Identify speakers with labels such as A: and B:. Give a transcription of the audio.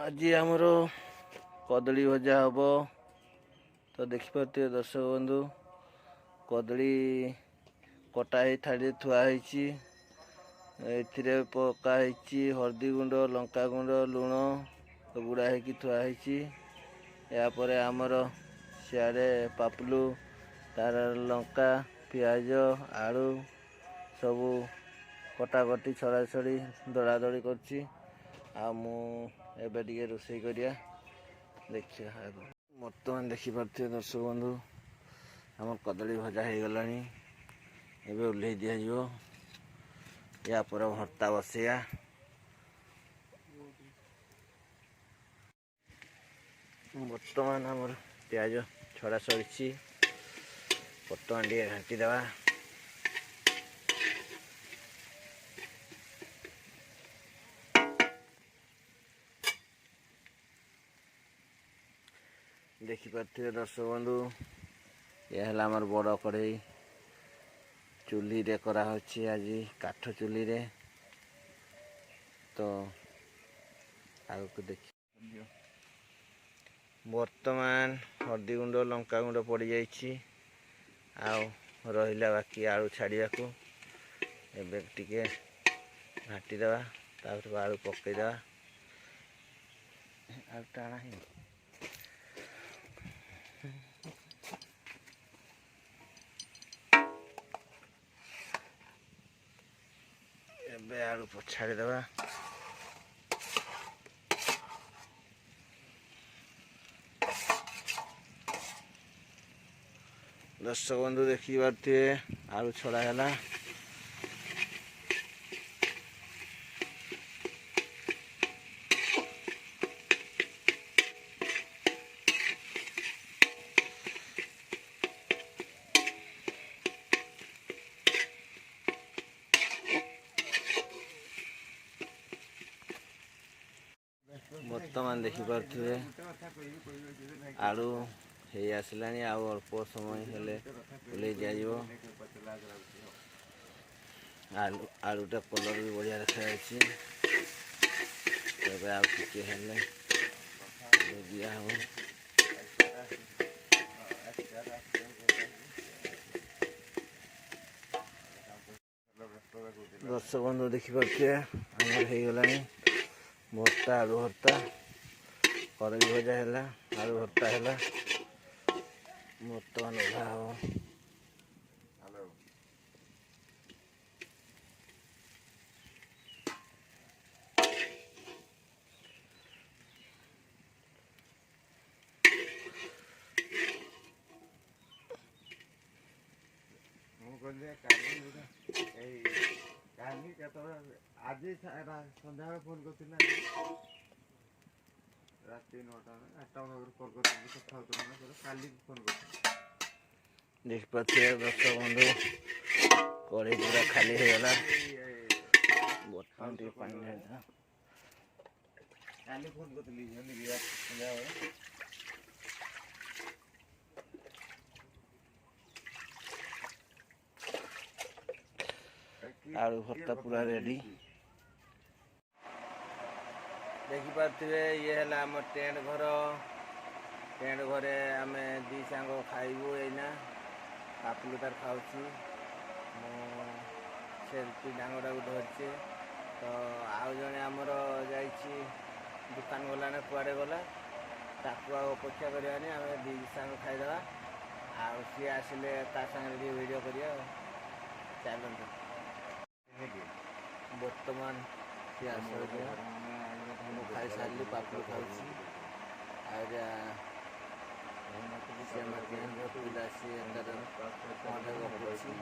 A: आज आमर कदली भजा हम तो देखिपे दर्शक बंधु कदली कटाई थाड़ी थुआई पकाई हल्दी गुंड लंका गुंड लुण तो गुड़ा हो थुआई यापर आमर सियाड़े पापलू तार लंका पियाज आलू सबू कटाकटी छड़ा छड़ी दड़ा दड़ी कर रोषे करिया देखिए बर्तमान देखिपे दर्शक बंधु आम कदली भजा हो गला एवं ओल्हे दि या पर भर्ता बसैया बर्तमान आमर प्याज छड़ा सरी बर्तमान टे घाटी देवा देखिपे दर्शक बंधु यह है आमर बड़ कड़ई चूल्ही रे करा होची आज काठ चूल्ही रे तो आगे देखिए बर्तमान हल्दी गुंड लंका गुंड पड़ जाइए रहा बाकी आलू छाड़ा को एवं टिके घाटी देवा तापर आलू पकईदेवा आलू टाणा ही एवं आलू छाड़ी देवा दर्शक बंधु देखी पारे आलू छड़ा है बर्तमान देखिपे आलू हे आसला अल्प समय हेले ओल्हे दिज्व आलूटा कलर भी बढ़िया देखा दिया हम दर्शक बंधु देखिपे आमर हो गला भर्ता आलू भर्ता कदली भजा है आलू भर्ता है बर्तमान ओढ़ा हम
B: आज सन्ध्या फोन कर रात 9टा 8टा कॉल कर फोन कर
A: देख पाते दर्शक बंधु कड़े पूरा खाली हो गला बर्तमान टे पानी
B: काली फोन कर सन्ध्या
A: आलू भर्ता पूरा रेडी देखिपे ये है आम टेंट घरे आम दी सांग खाइबू एना पापलू तार खाऊँ सेल्फी डांगटा को धरचे तो आउ जड़े आमर जा दुकान गला ना कुआड़े गला ताकू अपेक्षा करवानी आम दी सांग खाईदे आउ सी आसिले सांगे वीडियो करिया चलते बर्तमान सी आस खाई सारे पापड़ खाऊँ पिला सी गपुची